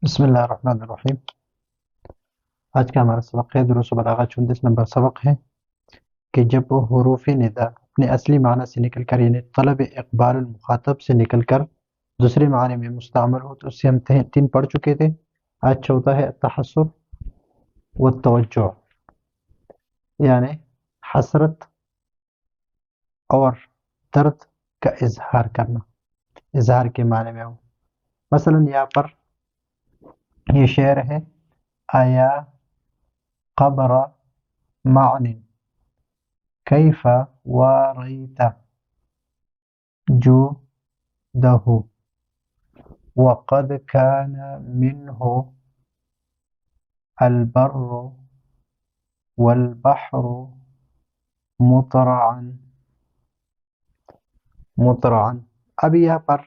بسم اللہ الرحمن الرحیم۔ آج کا ہمارا سبق ہے دروس و بلاغہ 34 نمبر سبق ہے کہ جب وہ حروف ندا اپنے اصلی معنی سے نکل کر یعنی طلب اقبال المخاطب سے نکل کر دوسرے معنی میں مستعمل ہو تو اس سے ہم تین پڑھ چکے تھے۔ آج چوتھا ہے التحسر والتوجع، یعنی حسرت اور درد کا اظہار کرنا، اظہار کے معنی میں ہو۔ مثلا یہاں پر یہ شعر ہے آیا قبر معن کیف واریت جوده وقد كان منه البر والبحر مطرعا۔ اب یہاں پر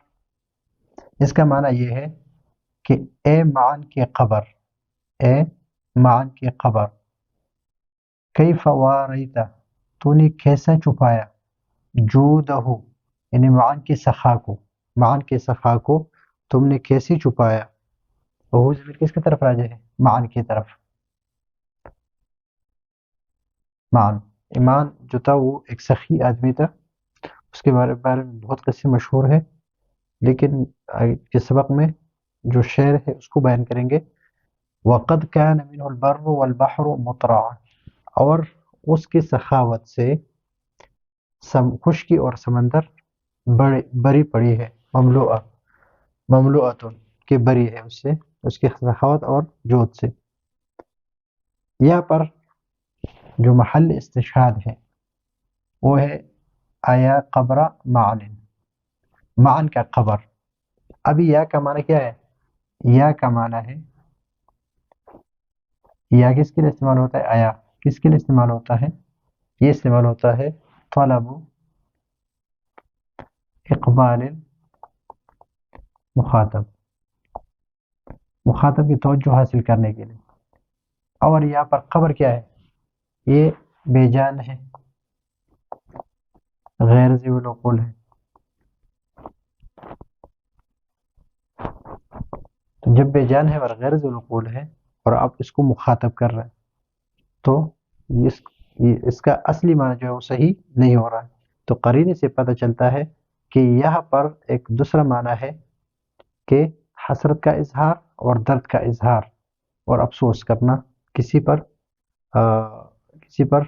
اس کا معنی یہ ہے کہ اے معن کی قبر، اے معن کی قبر، کیف واریت تو نے کیسا چھپایا، جودہ یعنی معن کی سخا کو، معن کی سخا کو تم نے کیسے چھپایا۔ وہ ضمیر کس کی طرف راجع ہے؟ معن کی طرف۔ معن ایمان جو تھا وہ ایک سخی آدمی تھا، اس کے بارے میں بہت قصے مشہور ہے، لیکن اس سبق میں جو شعر ہے اس کو بیان کریں گے۔ وقد كان منه البر والبحر مطرعا، اور اس کی سخاوت سے خشکی اور سمندر بری پڑی ہے، مملوعۃ کہ بری ہے اس سے، اس کی سخاوت اور جود سے۔ یہاں پر جو محل استشہاد ہے وہ ہے آیا قبر معن، معن کا قبر۔ ابھی یا کا معنی کیا ہے؟ یا کا معنی ہے، یا کس کے لیے استعمال ہوتا ہے؟ آیا کس کے لیے استعمال ہوتا ہے؟ یہ استعمال ہوتا ہے طلب اقبال مخاطب، مخاطب کی توجہ حاصل کرنے کے لیے۔ اور یہاں پر قبر کیا ہے؟ یہ بے جان ہے، غیر ذی العقول ہے۔ تو جب بے جان ہے اور غیر ذی العقول ہے اور آپ اس کو مخاطب کر رہے ہیں تو اس کا اصلی معنی جو ہے وہ صحیح نہیں ہو رہا ہے۔ تو قرینے سے پتہ چلتا ہے کہ یہاں پر ایک دوسرا معنی ہے کہ حسرت کا اظہار اور درد کا اظہار اور افسوس کرنا، کسی پر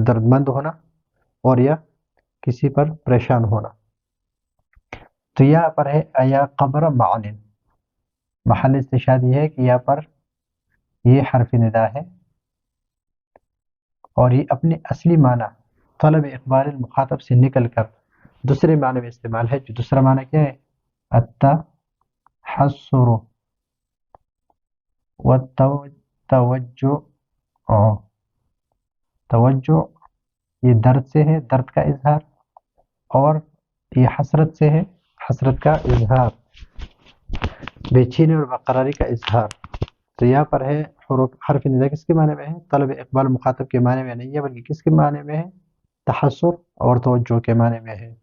درد مند ہونا اور یا کسی پر پریشان ہونا۔ تو یہاں پر ہے ایا قبر معن، محل استشہاد یہ ہے کہ یہاں پر یہ حرف ندا ہے اور یہ اپنے اصلی معنی طلب اقبال المخاطب سے نکل کر دوسرے معنی میں استعمال ہے، جو دوسرا معنی کیا ہے؟ التحسر والتوجع، توجع یہ درد سے ہے، درد کا اظہار، اور یہ حسرت سے ہے، حسرت کا اظہار، بے چینی اور برقراری کا اظہار۔ تو یہاں پر ہے حرف ندا کس کے معنی میں ہے؟ طلب اقبال مخاطب کے معنی میں نہیں ہے، بلکہ کس کے معنی میں ہے؟ تحسر اور توجہ کے معنی میں ہے،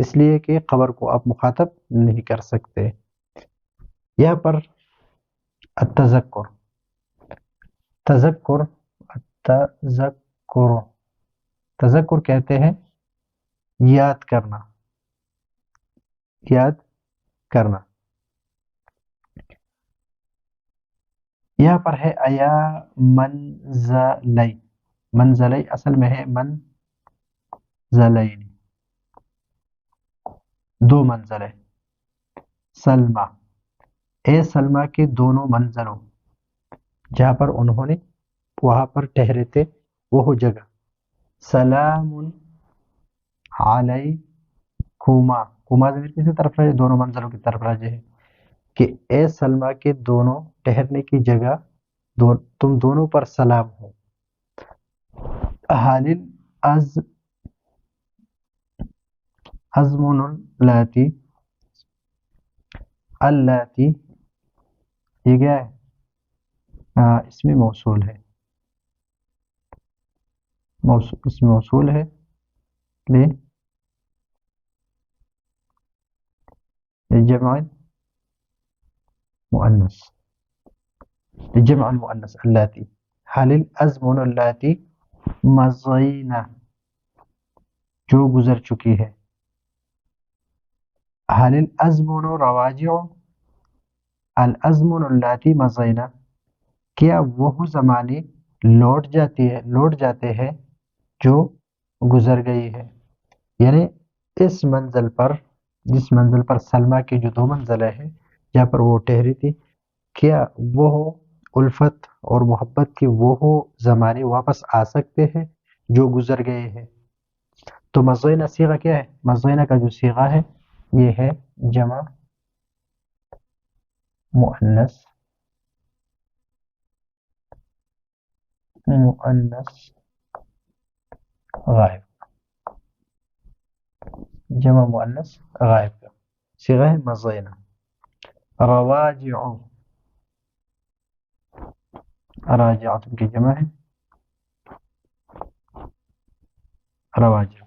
اس لیے کہ خبر کو آپ مخاطب نہیں کر سکتے۔ یہاں پر التذکر، تذکر، تذکر، تذکر کہتے ہیں یاد کرنا، یاد کرنا۔ یہاں پر ہے ایا منزلی، منزلی اصل میں ہے منزلین، دو منزل ہے۔ سلمہ، اے سلمہ کے دونوں منزلوں، جہاں پر انہوں نے وہاں پر ٹھہرے تھے وہ جگہ۔ سلام علیکما، کما ضمیر کسی طرف راجع؟ دونوں منزلوں کی طرف راجع ہے کہ اے سلمہ کے دونوں ٹھہرنے کی جگہ تم دونوں پر سلام ہو۔ حالل ازمن اللاتی، اللاتی یہ کیا ہے؟ اس میں موصول ہے، اس میں موصول ہے جمع مؤنث. جمع المؤنث اللاتي. هل الأزمن اللاتي مضينا جو گزر چکی ہے. هل الأزمن رواجع الأزمن اللاتي مضينا کیا وہ زمانے لوٹ جاتے ہیں جو گزر گئی ہے. یعنی اس منزل پر جس منزل پر سلمہ کی جو 2 منزلیں ہیں جہاں پر وہ ٹھہری تھی کیا وہ الفت اور محبت کے وہ زمانے واپس آ سکتے ہیں جو گزر گئے ہیں. تو مضینہ صیغہ کیا ہے؟ مضینہ کا جو صیغہ ہے یہ ہے جمع مؤنث غائب. جمع مؤنث غائب کا صیغہ ہے مضینہ. رواجع راجعات کی جمع ہے رواجع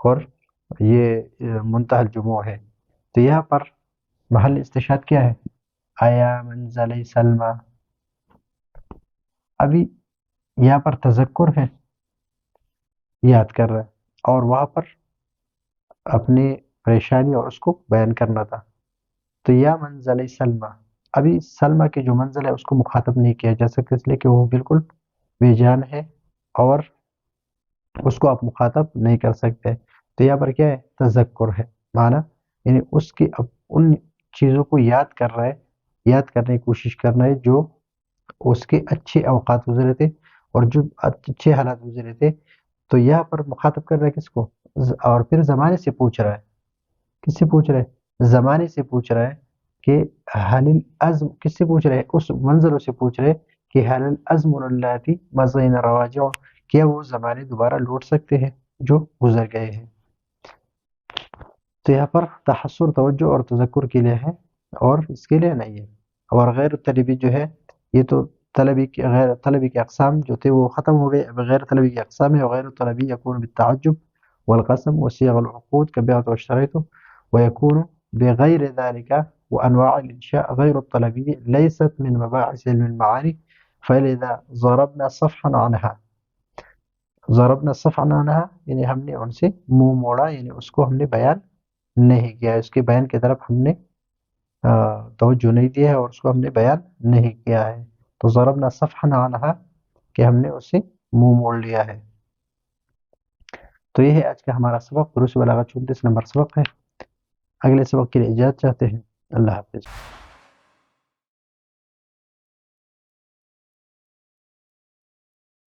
اور یہ منتہی الجموع ہے. تو یہاں پر محل استشہاد کیا ہے؟ آیا منزل سلمہ. ابھی یہاں پر تذکر ہے یاد کر رہا ہے اور وہاں پر اپنی پریشانی اور اس کو بیان کرنا تھا. تو یا منزل سلمہ ابھی سلمہ کی جو منزل ہے اس کو مخاطب نہیں کیا جا سکتا اس لیے کہ وہ بالکل بے جان ہے اور اس کو آپ مخاطب نہیں کر سکتے. تو یہاں پر کیا ہے؟ تذکر ہے معنی یعنی اس کی ان چیزوں کو یاد کر رہا ہے یاد کرنے کی کوشش کر رہا ہے جو اس کے اچھے اوقات گزرے تھے اور جو اچھے حالات گزرے تھے. تو یہاں پر مخاطب کر رہا ہے کس کو؟ اور پھر زمانے سے پوچھ رہا ہے. کس سے پوچھ رہا ہے؟ زمانے سے پوچھ رہا ہے کہ حل الازم کس سے پوچھ رہے ہیں؟ اس منظروں سے پوچھ رہے کہ حل الازم اللاتی مضین رواجع کیا وہ زمانے دوبارہ لوٹ سکتے ہیں جو گزر گئے ہیں. تو یہاں پر تحسر توجہ اور تذکر کے لیے ہے اور اس کے لیے نہیں ہے. اور غیر طلبی جو ہے یہ تو طلبی کی غیر طلبی کے اقسام جو تھے وہ ختم ہو گئے. غیر طلبی کے اقسام ہے وغیر طلبی یکون بالتعجب والقسم وصيغ العقود كبيعة واشتريته ويكون بغير ذلك وأنواع الإنشاء غير الطلبية ليست من مباحث علم المعاني. فلذا ضربنا صفحا عنها یعنی ہم نے ان سے منہ موڑا یعنی اس کو ہم نے بیان نہیں کیا اس کے بیان کی طرف ہم نے توجہ نہیں دیا ہے اور اس کو ہم نے بیان نہیں کیا ہے. تو ضربنا صفحا عنها کہ ہم نے اس سے منہ موڑ لیا ہے. تو یہ ہے آج کا ہمارا سبق دروس بلاغت 34 نمبر سبق ہے. اگلے سبق کے لیے اجازت چاہتے ہیں. اللہ حافظ.